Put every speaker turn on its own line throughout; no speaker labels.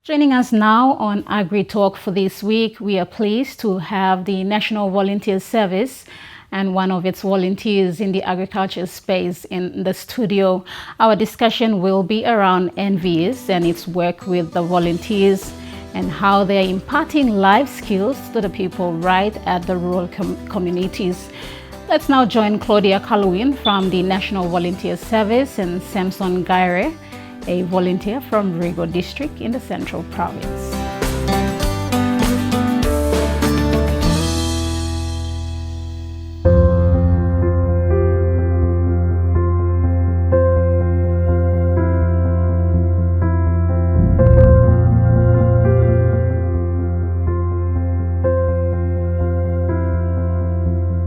Joining us now on Agri-Talk for this week, we are pleased to have the National Volunteer Service and one of its volunteers in the agriculture space in the studio. Our discussion will be around NVS and its work with the volunteers and how they're imparting life skills to the people right at the rural communities. Let's now join Claudia Kaluwin from the National Volunteer Service and Samson Gaire, a volunteer from Rigo District in the Central Province.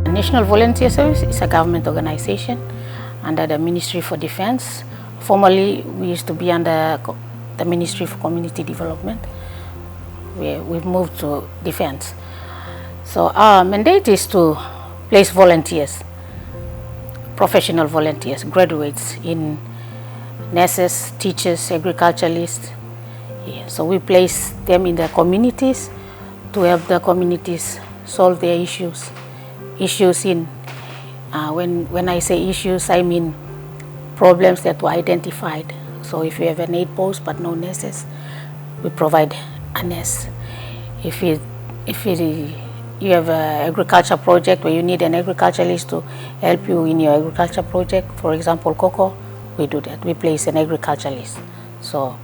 The National Volunteer Service is a government organization under the Ministry for Defense. Formerly, we used to be under the Ministry for Community Development. We've moved to Defense. So our mandate is to place volunteers, professional volunteers, graduates in nurses, teachers, agriculturalists. Yeah, so we place them in the communities to help the communities solve their issues. Issues in, when I say issues, I mean problems that were identified. So if you have an aid post but no nurses, we provide a nurse. If you have an agriculture project where you need an agriculturalist to help you in your agriculture project, for example, cocoa, we do that. We place an agriculturalist. So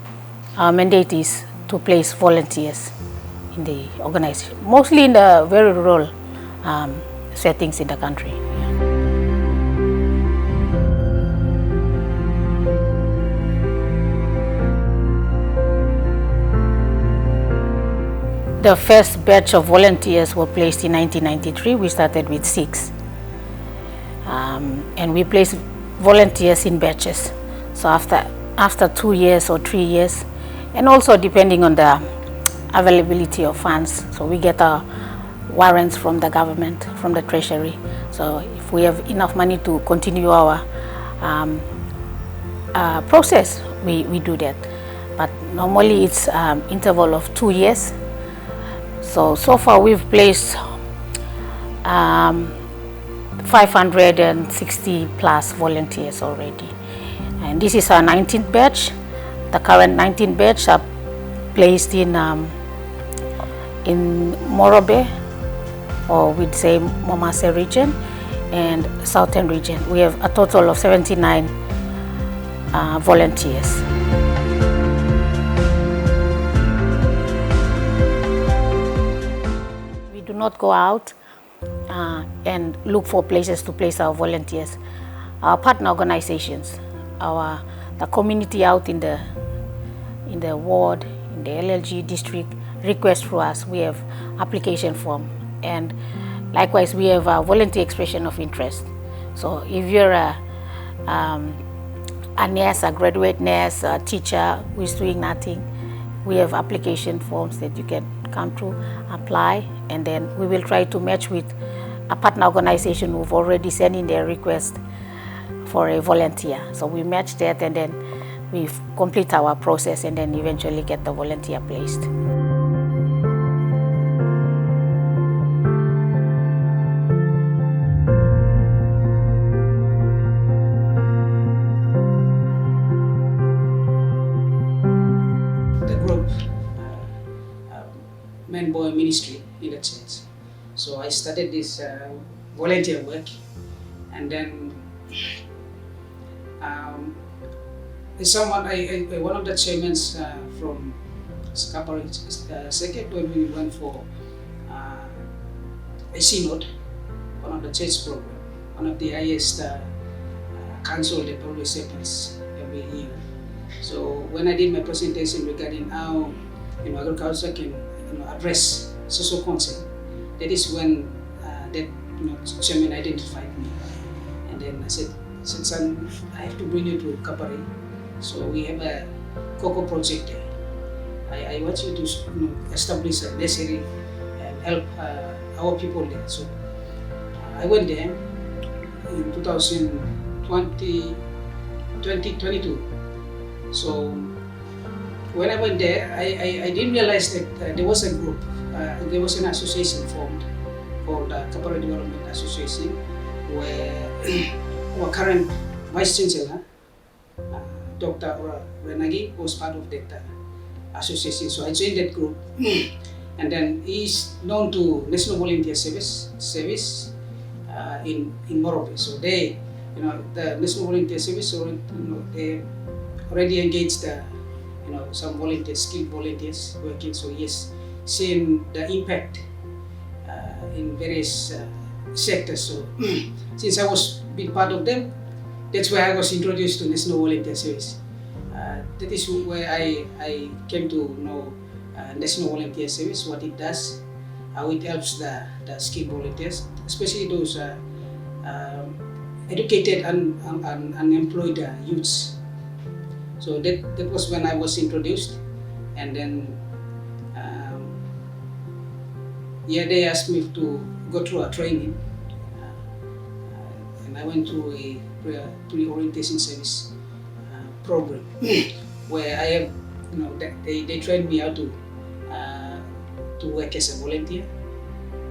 our mandate is to place volunteers in the organization, mostly in the very rural settings in the country. The first batch of volunteers were placed in 1993. We started with 6. And we placed volunteers in batches. So after 2 years or 3 years, and also depending on the availability of funds, so we get our warrants from the government, from the treasury. So if we have enough money to continue our process, we do that. But normally it's interval of 2 years. So far we've placed 560 plus volunteers already. And this is our 19th batch. The current 19th batch are placed in Morobe, or we'd say Momase region, and Southern region. We have a total of 79 volunteers. Not go out and look for places to place our volunteers. Our partner organizations, the community out in the ward, in the LLG district, request for us. We have application form, and likewise we have a volunteer expression of interest. So if you're a nurse, a graduate nurse, a teacher who is doing nothing, we have application forms that you can come to apply, and then we will try to match with a partner organization who've already sent in their request for a volunteer. So we match that, and then we complete our process, and then eventually get the volunteer placed.
Man-boy ministry in the church. So I started this volunteer work, and then one of the chairmen from Scapa Second, when we went for a synod, one of the church program, one of the highest council that always happens every year. So when I did my presentation regarding how agriculture can address social concern, that is when that chairman identified me, and then I said, "Son, I have to bring you to Kapari. So we have a cocoa project there. I want you to establish a nursery and help our people there." So I went there in 2022. So when I went there, I didn't realize that there was a group, there was an association formed called Corporate Development Association, where our current Vice Chancellor, Dr. Renagi, was part of that association. So I joined that group, and then he's known to National Volunteer Service in Morobe. So they, the National Volunteer Service, they already engaged some volunteers, skilled volunteers working. So yes, seeing the impact in various sectors. So since I was being part of them, that's where I was introduced to National Volunteer Service. That is where I came to know National Volunteer Service, what it does, how it helps the skilled volunteers, especially those educated and unemployed youths. So that was when I was introduced, and then they asked me to go through a training, and I went through a pre-orientation service program where I have, they trained me how to work as a volunteer,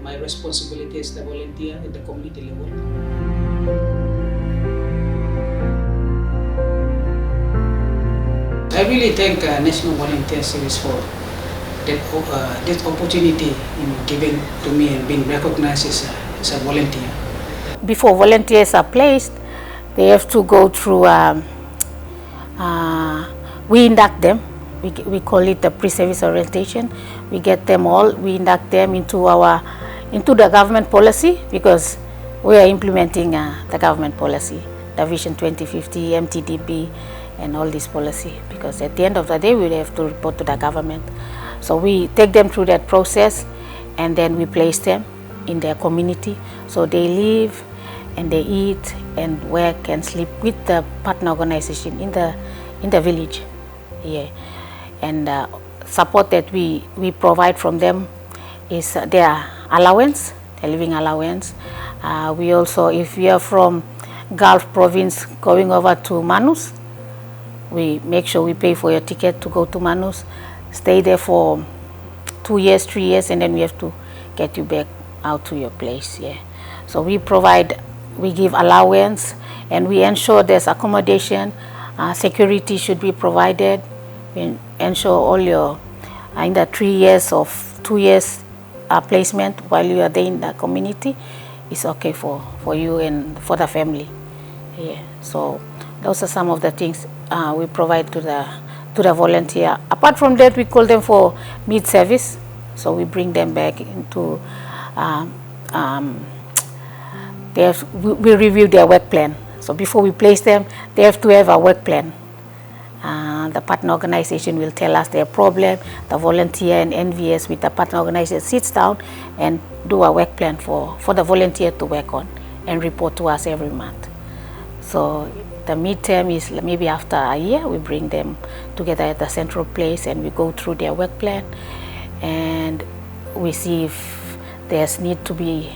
my responsibility as the volunteer at the community level. I really thank National Volunteer Service for that opportunity given to me and being recognized as a volunteer.
Before volunteers are placed, they have to go through, we induct them. We call it the pre-service orientation. We get them all, we induct them into the government policy, because we are implementing the government policy, the Vision 2050, MTDP, and all this policy, because at the end of the day, we have to report to the government. So we take them through that process, and then we place them in their community. So they live and they eat and work and sleep with the partner organization in the village. Yeah. And support that we provide from them is their allowance, their living allowance. We also, if we are from Gulf province going over to Manus, we make sure we pay for your ticket to go to Manus, stay there for 2 years, 3 years, and then we have to get you back out to your place. Yeah. So we give allowance, and we ensure there's accommodation, security should be provided. We ensure all your, in the 3 years of 2 years placement while you are there in the community is okay for you and for the family. Yeah. So those are some of the things we provide to the volunteer. Apart from that, we call them for mid-service. So we bring them back into, we review their work plan. So before we place them, they have to have a work plan. The partner organization will tell us their problem. The volunteer and NVS with the partner organization sits down and do a work plan for the volunteer to work on and report to us every month. So the midterm is maybe after a year, we bring them together at the central place and we go through their work plan and we see if there's need to be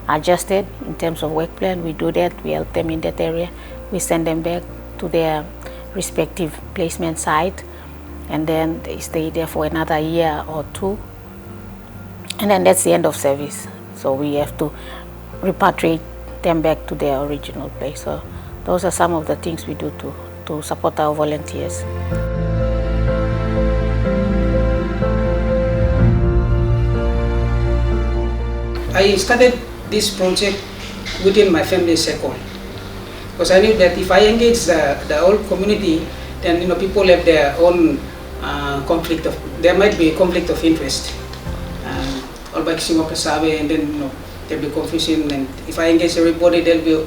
adjusted in terms of work plan. We do that, we help them in that area. We send them back to their respective placement site, and then they stay there for another year or two, and then that's the end of service. So we have to repatriate them back to their original place. So those are some of the things we do to support our volunteers.
I started this project within my family circle, because I knew that if I engage the whole community, then people have their own there might be a conflict of interest. All by and then there'll be confusion, and if I engage everybody, there'll be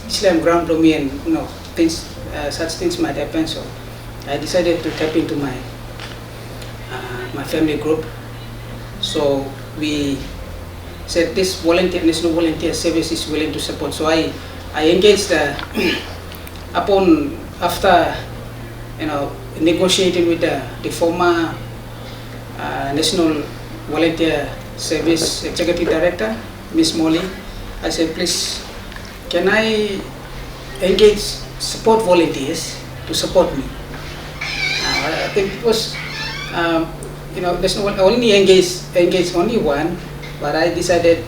slam ground to me, and things such things might happen. So I decided to tap into my family group. So we said this National Volunteer Service is willing to support. So I engaged after negotiating with the former National Volunteer Service Executive Director, Ms. Molly. I said, please, can I engage support volunteers to support me I think it was, there's only engaged only one, but I decided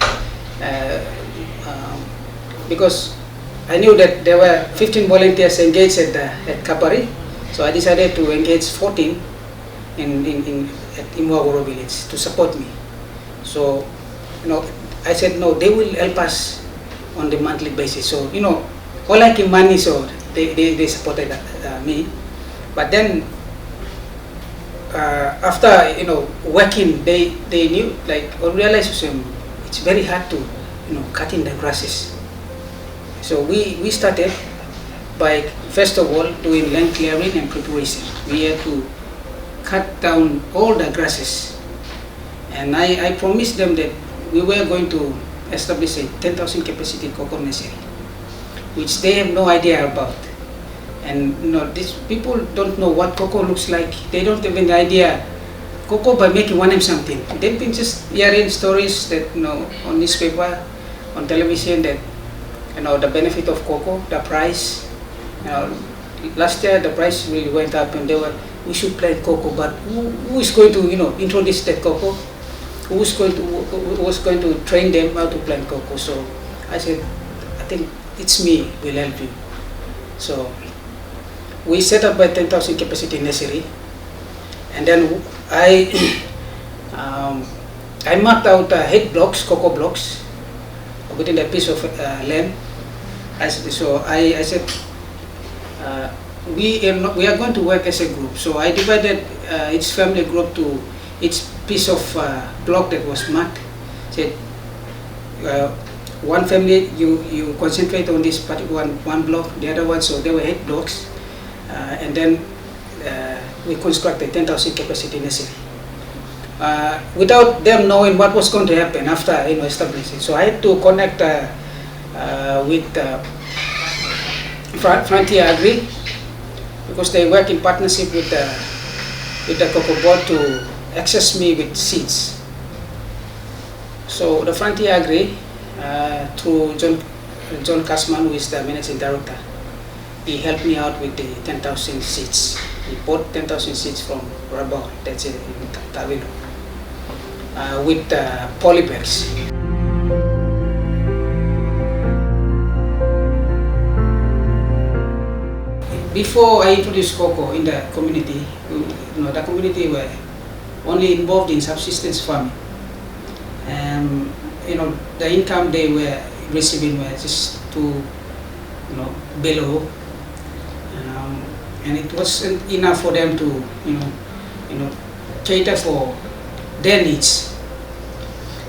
because I knew that there were 15 volunteers engaged at Kapari, so I decided to engage 14 at Imwagoro village to support me. So, I said no, they will help us on the monthly basis. So, all I give money, so they supported me. But then, after working, they knew, like, or realized it's very hard to cutting the grasses. So we started by first of all doing land clearing and preparation. We had to cut down all the grasses, and I promised them that we were going to establish a 10,000 capacity cocoa nursery, which they have no idea about. And these people don't know what cocoa looks like. They don't have any idea cocoa by making 1M something. They've been just hearing stories that on newspaper, on television, that the benefit of cocoa, the price. Last year the price really went up, and we should plant cocoa, but who is going to introduce that cocoa? Who was going to train them how to plant cocoa? So I said, I think it's me will help you. So we set up a 10,000 capacity nursery, and then I marked out head blocks, cocoa blocks, within a piece of land. So I said, we are going to work as a group. So I divided each family group to each piece of block that was marked. Said, one family, you concentrate on this particular one block, the other one, so they were 8 blocks. And then we constructed 10,000 capacity nursery. Without them knowing what was going to happen after establishing. So I had to connect with Frontier Agri, because they work in partnership with the cocoa board to access me with seeds. So the Frontier Agri, through John Kasman, who is the managing director, he helped me out with the 10,000 seeds. He bought 10,000 seeds from Rabao, that's it, in Tavilo, with polybags. Before I introduced cocoa in the community, the community were only involved in subsistence farming. The income they were receiving were just too, below, and it wasn't enough for them to, cater for their needs.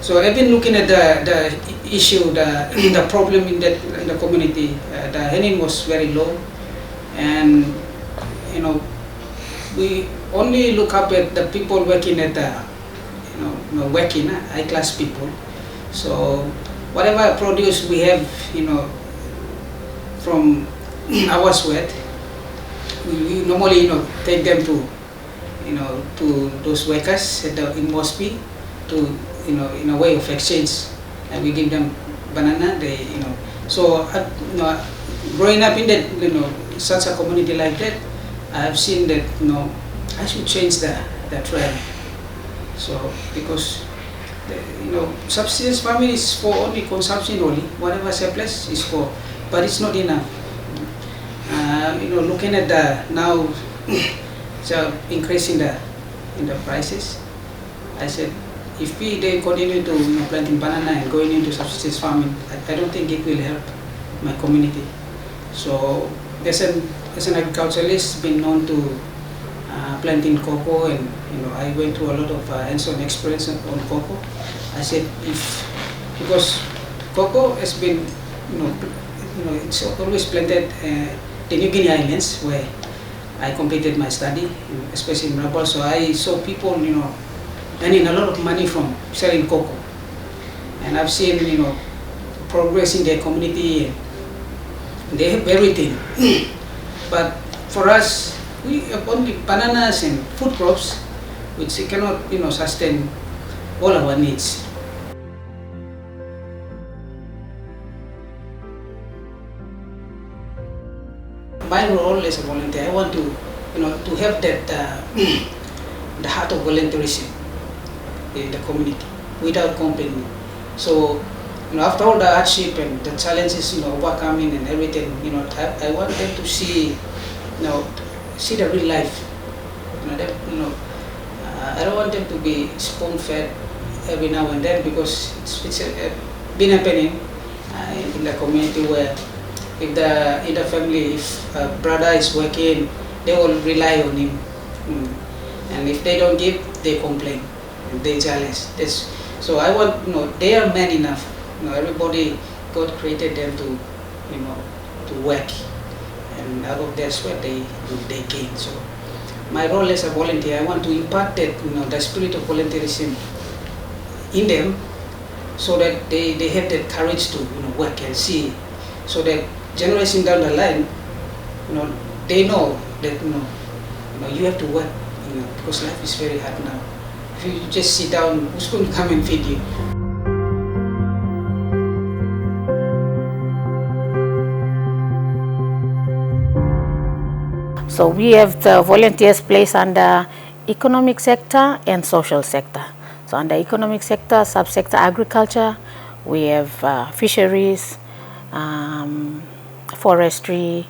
So I've been looking at the issue, the problem in the community. The henning was very low, and we only look up at the people working at the working high-class people. So whatever produce we have from our sweat, we normally take them to to those workers in Mosby, to in a way of exchange, and we give them banana. They so growing up in that such a community like that, I have seen that I should change the trend. So because subsistence farming is for only consumption only, whatever surplus is for, but it's not enough. Looking at the now so increasing in the prices, I said, if they continue to planting banana and going into subsistence farming, I don't think it will help my community. So as an agriculturalist, been known to planting cocoa, and I went through a lot of hands-on experience on cocoa. I said, because cocoa has been it's always planted the New Guinea Islands, where I completed my study, especially in Rabal. So I saw people earning a lot of money from selling cocoa, and I've seen progress in their community, and they have everything. But for us, we have only bananas and food crops, which cannot sustain all our needs. My role as a volunteer, I want to to have that the heart of volunteerism in the community without complaining. So, after all the hardship and the challenges, overcoming and everything, I want them to see, see the real life. I don't want them to be spoon-fed every now and then, because it's been happening in the community where if the family, if a brother is working, they will rely on him, and if they don't give, they complain, they jealous. So I want, they are men enough. Everybody, God created them to, to work, and out of their sweat they gain. So my role as a volunteer, I want to impart that, the spirit of volunteerism in them, so that they have that courage to, work and see, so that generation down the line, they know that, you have to work, because life is very hard now. If you just sit down, who's going to come and feed you?
So we have the volunteers placed under economic sector and social sector. So under economic sector, subsector agriculture, we have fisheries, forestry,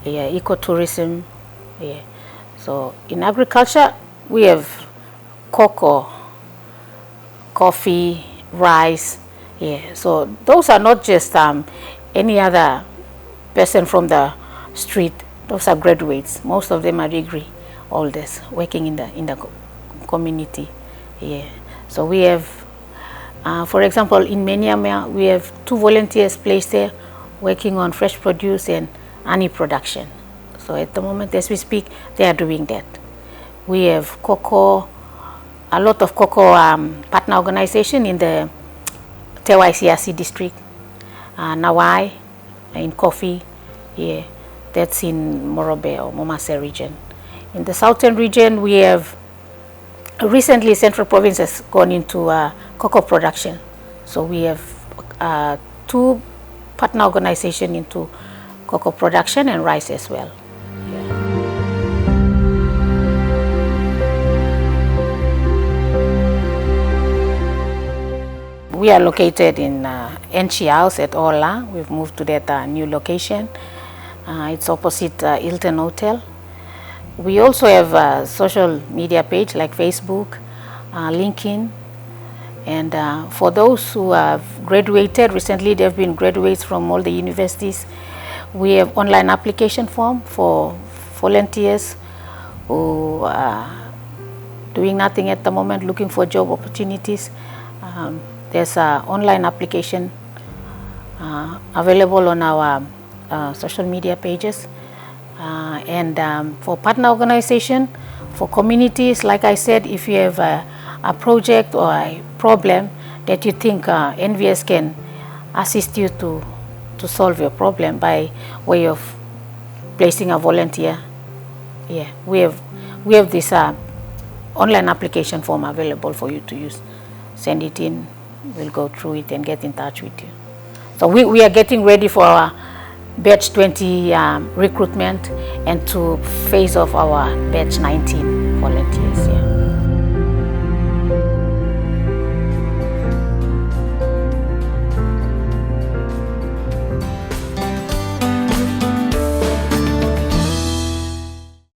ecotourism. So in agriculture, we have cocoa, coffee, rice. So those are not just any other person from the street. Those are graduates. Most of them are degree holders working in the community. So we have, for example, in Menyama, we have 2 volunteers placed there working on fresh produce and honey production. So at the moment, as we speak, they are doing that. We have cocoa, a lot of cocoa partner organization in the Agri-Talk district, Nawai in coffee. That's in Morobe or Momase region. In the southern region, we have recently Central Province has gone into cocoa production. So we have 2 partner organizations into cocoa production and rice as well. We are located in Enchi House at Ola. We've moved to that new location. It's opposite Hilton Hotel. We also have a social media page like Facebook, LinkedIn, and for those who have graduated recently, they've been graduates from all the universities. We have online application form for volunteers who are doing nothing at the moment, looking for job opportunities. There's an online application available on our social media pages, and for partner organization, for communities, like I said, if you have a project or a problem that you think NVS can assist you to solve your problem by way of placing a volunteer, we have this online application form available for you to use. Send it in, we'll go through it and get in touch with you. So we are getting ready for our batch 20 recruitment and to phase off our batch 19 volunteers.